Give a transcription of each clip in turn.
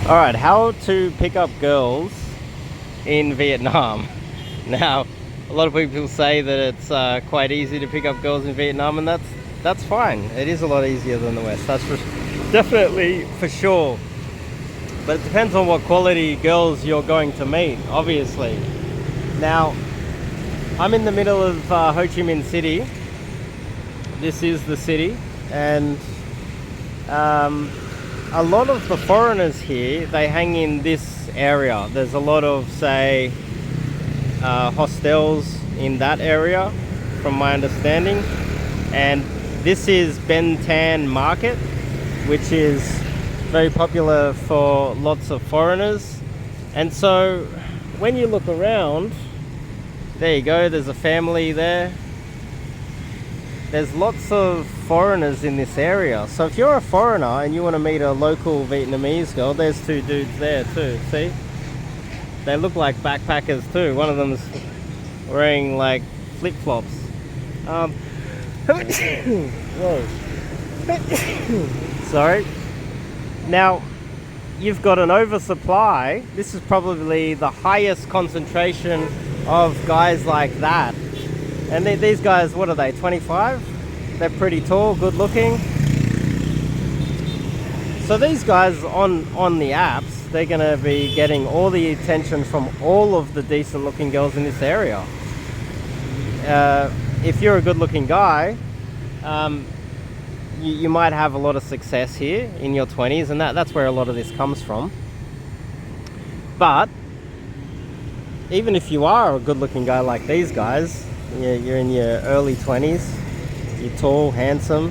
All right, how to pick up girls in Vietnam. Now, a lot of people say that it's quite easy to pick up girls in Vietnam, and that's fine. It is a lot easier than the West. That's definitely for sure. But it depends on what quality girls you're going to meet, obviously. Now, I'm in the middle of Ho Chi Minh City. This is the city, and a lot of the foreigners here, they hang in this area. There's a lot of, say, hostels in that area, from my understanding. And this is Ben Tan Market, which is very popular for lots of foreigners. And so when you look around, there you go, there's a family there. There's lots of foreigners in this area. So if you're a foreigner and you want to meet a local Vietnamese girl, there's two dudes there too, see? They look like backpackers too. One of them's wearing like flip-flops. Whoa. Sorry. Now, you've got an oversupply. This is probably the highest concentration of guys like that. And these guys, what are they, 25? They're pretty tall, good looking. So these guys on the apps, they're going to be getting all the attention from all of the decent looking girls in this area. If you're a good looking guy, you might have a lot of success here in your 20s, and that's where a lot of this comes from. But even if you are a good looking guy like these guys, you're in your early 20s, you're tall, handsome,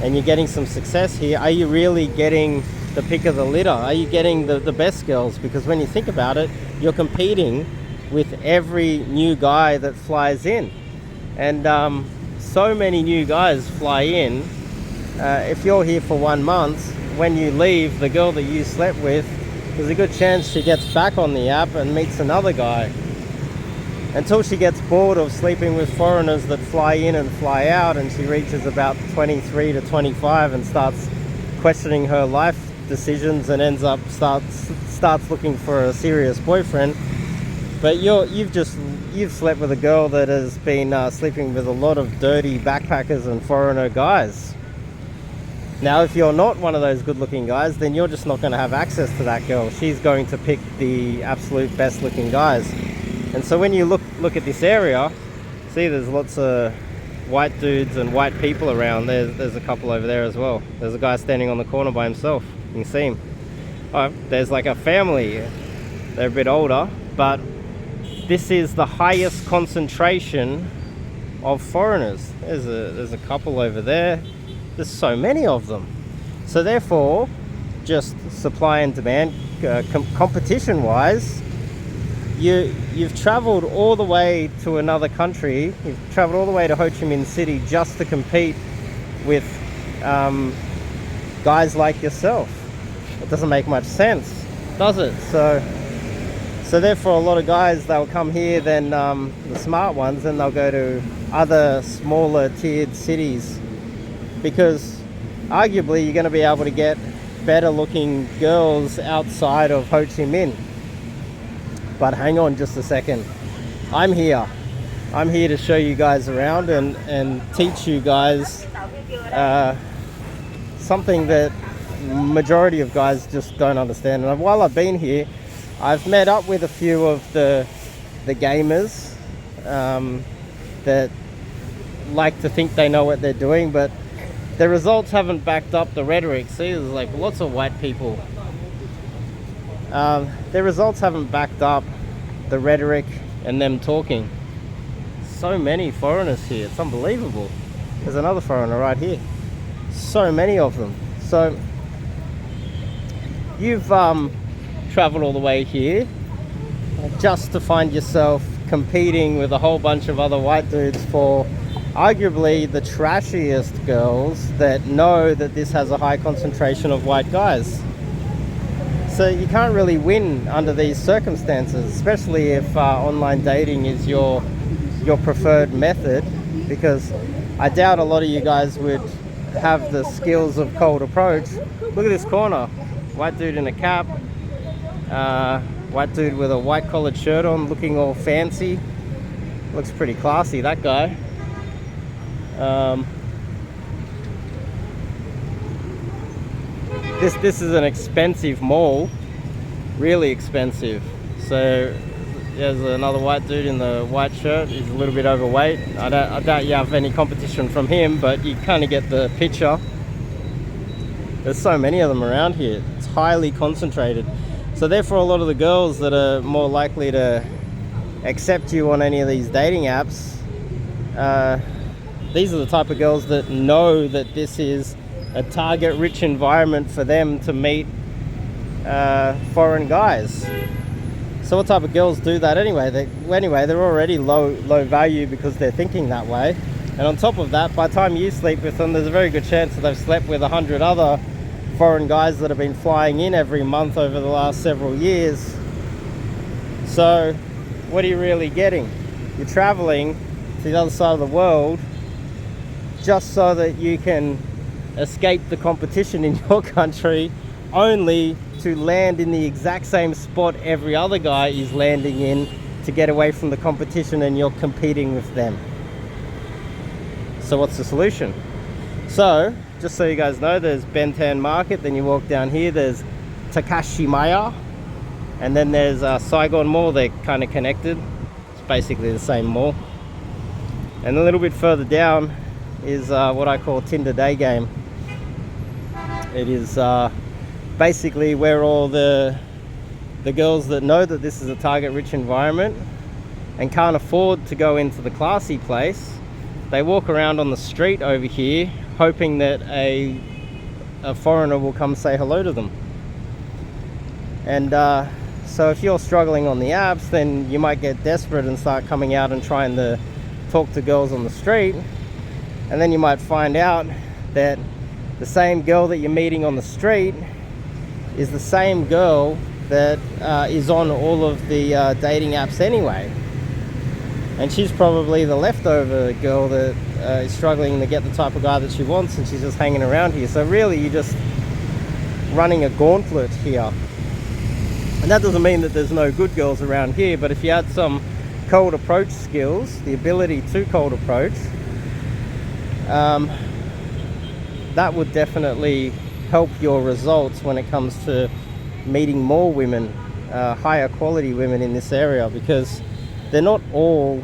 and you're getting some success here, are you really getting the pick of the litter? Are you getting the best girls? Because when you think about it, you're competing with every new guy that flies in. And so many new guys fly in. If you're here for 1 month, when you leave, the girl that you slept with, there's a good chance she gets back on the app and meets another guy. Until she gets bored of sleeping with foreigners that fly in and fly out, and she reaches about 23 to 25 and starts questioning her life decisions and starts looking for a serious boyfriend. But you've slept with a girl that has been sleeping with a lot of dirty backpackers and foreigner guys. Now, if you're not one of those good-looking guys, then you're just not going to have access to that girl. She's going to pick the absolute best-looking guys. And so when you look at this area, see there's lots of white dudes and white people around. There's a couple over there as well. There's a guy standing on the corner by himself. You can see him. Oh, there's like a family. They're a bit older, but this is the highest concentration of foreigners. There's a couple over there. There's so many of them. So therefore, just supply and demand, competition-wise, you've traveled all the way to another country. You've traveled all the way to Ho Chi Minh City just to compete with guys like yourself. It doesn't make much sense, does it? So therefore, a lot of guys, they'll come here, then the smart ones, then they'll go to other smaller tiered cities, because arguably you're going to be able to get better looking girls outside of Ho Chi Minh. But hang on just a second. I'm here to show you guys around and teach you guys something that majority of guys just don't understand. And while I've been here, I've met up with a few of the gamers that like to think they know what they're doing, but the results haven't backed up the rhetoric. See, there's like lots of white people. Their results haven't backed up the rhetoric and them talking. So many foreigners here, it's unbelievable. There's another foreigner right here. So many of them. So you've traveled all the way here just to find yourself competing with a whole bunch of other white dudes for arguably the trashiest girls that know that this has a high concentration of white guys. So you can't really win under these circumstances, especially if online dating is your preferred method, because I doubt a lot of you guys would have the skills of cold approach. Look at this corner. White dude in a cap, White dude with a white collared shirt on, looking all fancy. Looks pretty classy, that guy. This is an expensive mall, really expensive. So there's another white dude in the white shirt. He's a little bit overweight. I doubt you have any competition from him, but you kind of get the picture. There's so many of them around here. It's highly concentrated. So therefore, a lot of the girls that are more likely to accept you on any of these dating apps, these are the type of girls that know that this is a target-rich environment for them to meet foreign guys. So what type of girls do that anyway? They're already low value because they're thinking that way. And on top of that, by the time you sleep with them, there's a very good chance that they've slept with 100 other foreign guys that have been flying in every month over the last several years. So what are you really getting? You're traveling to the other side of the world just so that you can escape the competition in your country, only to land in the exact same spot every other guy is landing in to get away from the competition, and you're competing with them. So what's the solution? So just so you guys know, there's Benten Market, then you walk down here, there's Takashimaya, and then there's Saigon Mall. They're kind of connected. It's basically the same mall. And a little bit further down is what I call Tinder Day Game. It is basically where all the girls that know that this is a target-rich environment and can't afford to go into the classy place, they walk around on the street over here hoping that a foreigner will come say hello to them. And so if you're struggling on the apps, then you might get desperate and start coming out and trying to talk to girls on the street, and then you might find out that the same girl that you're meeting on the street is the same girl that is on all of the dating apps anyway. And she's probably the leftover girl that is struggling to get the type of guy that she wants, and she's just hanging around here. So really, you're just running a gauntlet here. And that doesn't mean that there's no good girls around here, but if you had some cold approach skills, the ability to cold approach, that would definitely help your results when it comes to meeting more women, higher quality women in this area, because they're not all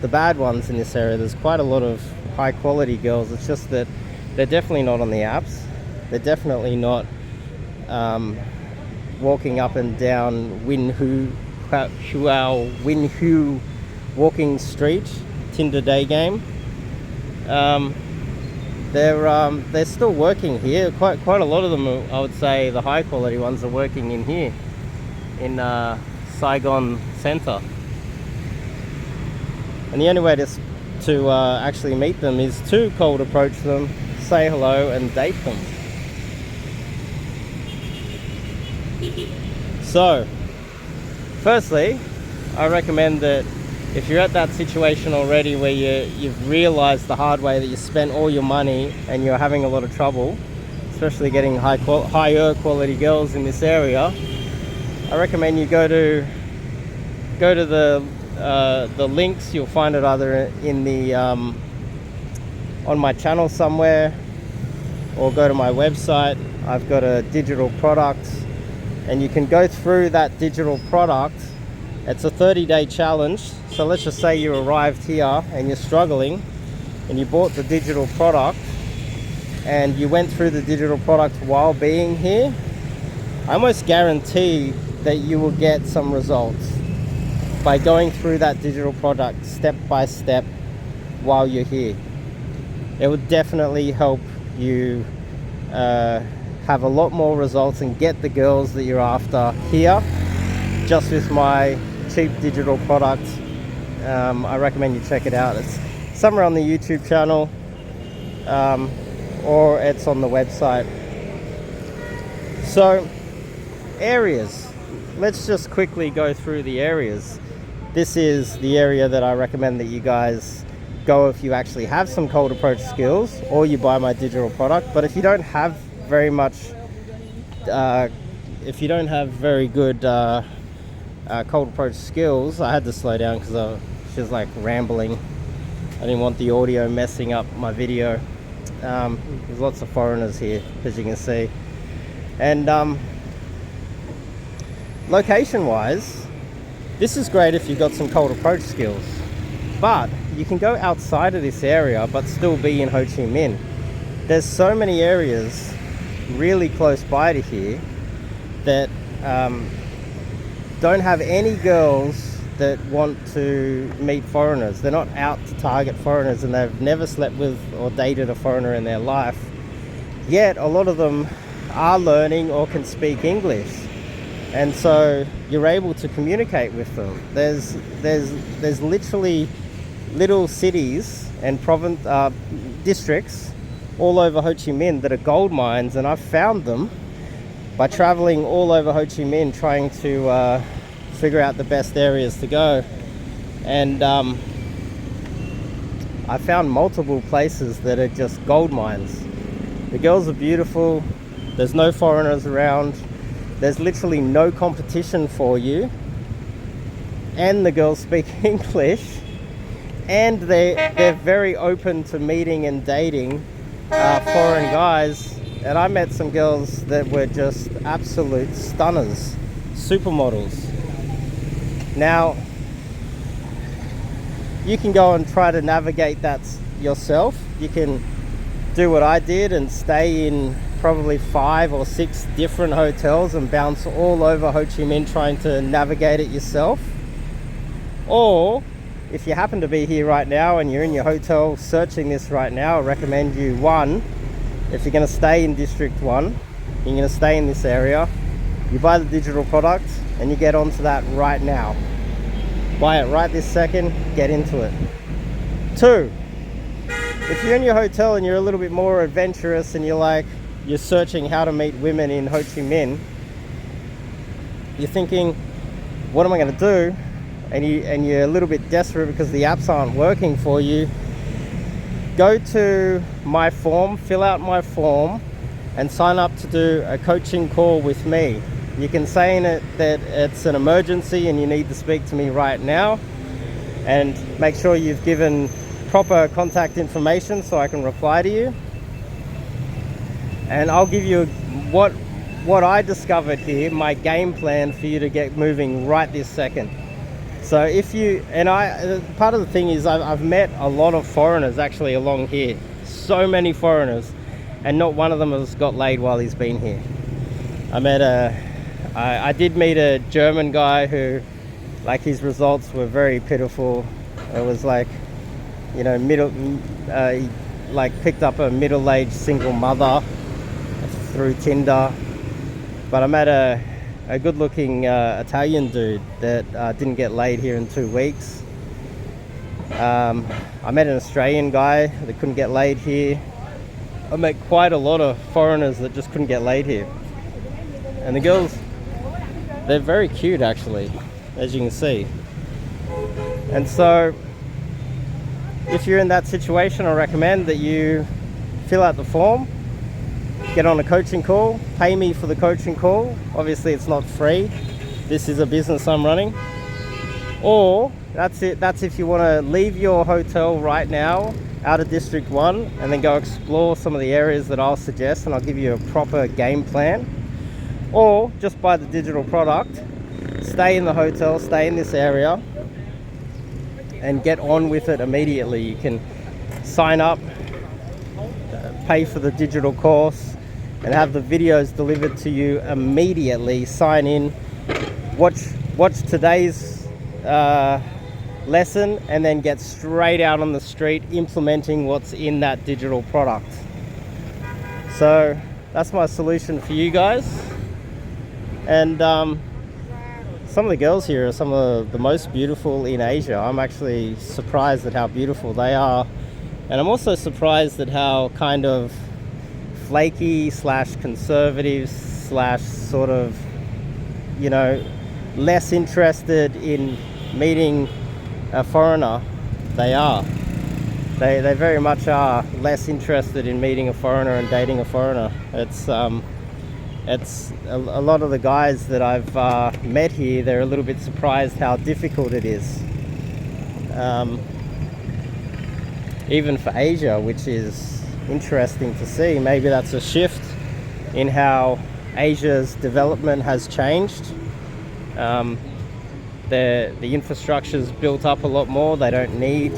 the bad ones in this area. There's quite a lot of high quality girls. It's just that they're definitely not on the apps. They're definitely not walking up and down Winhu walking street, Tinder Day Game. They're still working here. Quite a lot of them, I would say, the high quality ones are working in here in Saigon Center. And the only way to actually meet them is to cold approach them, say hello, and date them. So, firstly, I recommend that if you're at that situation already where you've realized the hard way that you spent all your money and you're having a lot of trouble, especially getting higher quality girls in this area, I recommend you go to the links. You'll find it either in the on my channel somewhere, or go to my website. I've got a digital product, and you can go through that digital product. It's a 30-day challenge. So let's just say you arrived here and you're struggling, and you bought the digital product and you went through the digital product while being here. I almost guarantee that you will get some results by going through that digital product step by step while you're here. It would definitely help you have a lot more results and get the girls that you're after here just with my cheap digital product. I recommend you check it out. It's somewhere on the YouTube channel, or it's on the website. So, areas. Let's just quickly go through the areas. This is the area that I recommend that you guys go if you actually have some cold approach skills, or you buy my digital product. But if you don't have very much if you don't have very good cold approach skills, I had to slow down because she was like rambling. I didn't want the audio messing up my video. There's lots of foreigners here, as you can see. And location wise, this is great if you've got some cold approach skills, but you can go outside of this area but still be in Ho Chi Minh. There's so many areas really close by to here that don't have any girls that want to meet foreigners. They're not out to target foreigners, and they've never slept with or dated a foreigner in their life. Yet a lot of them are learning or can speak English, and so you're able to communicate with them. There's literally little cities and districts all over Ho Chi Minh that are gold mines, and I've found them by traveling all over Ho Chi Minh trying to figure out the best areas to go. And I found multiple places that are just gold mines. The girls are beautiful, there's no foreigners around, there's literally no competition for you, and the girls speak English, and they're very open to meeting and dating foreign guys. And I met some girls that were just absolute stunners, supermodels. Now, you can go and try to navigate that yourself. You can do what I did and stay in probably 5 or 6 different hotels and bounce all over Ho Chi Minh trying to navigate it yourself. Or if you happen to be here right now and you're in your hotel searching this right now, I recommend you, one, if you're going to stay in District 1, you're going to stay in this area, you buy the digital product and you get onto that right now. Buy it right this second, get into it. 2, if you're in your hotel and you're a little bit more adventurous and you're searching how to meet women in Ho Chi Minh, you're thinking, what am I going to do? And you're a little bit desperate because the apps aren't working for you. Go to my form, fill out my form, and sign up to do a coaching call with me. You can say in it that it's an emergency and you need to speak to me right now, and make sure you've given proper contact information so I can reply to you. And I'll give you what I discovered here, my game plan for you to get moving right this second. So part of the thing is I've met a lot of foreigners actually along here, so many foreigners, and not one of them has got laid while he's been here. I did meet a German guy who, like, his results were very pitiful. It was like, you know, he picked up a middle-aged single mother through Tinder. But I met a good-looking Italian dude that didn't get laid here in 2 weeks. I met an Australian guy that couldn't get laid here. I met quite a lot of foreigners that just couldn't get laid here. And the girls, they're very cute actually, as you can see. And so, if you're in that situation, I recommend that you fill out the form, get on a coaching call, pay me for the coaching call. Obviously it's not free, this is a business I'm running. Or that's if you want to leave your hotel right now out of District 1 and then go explore some of the areas that I'll suggest, and I'll give you a proper game plan. Or just buy the digital product, stay in the hotel, stay in this area, and get on with it immediately. You can sign up, pay for the digital course, and have the videos delivered to you immediately. Sign in, watch today's lesson, and then get straight out on the street implementing what's in that digital product. So that's my solution for you guys. And some of the girls here are some of the most beautiful in Asia. I'm actually surprised at how beautiful they are, and I'm also surprised at how kind of flaky / conservative / sort of, you know, less interested in meeting a foreigner they are. They very much are less interested in meeting a foreigner and dating a foreigner. It's It's a lot of the guys that I've met here, they're a little bit surprised how difficult it is. Even for Asia, which is interesting to see. Maybe that's a shift in how Asia's development has changed. The infrastructure's built up a lot more. They don't need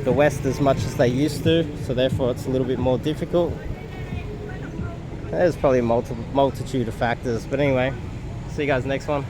the West as much as they used to, so therefore it's a little bit more difficult. There's probably a multitude of factors, but anyway, see you guys next one.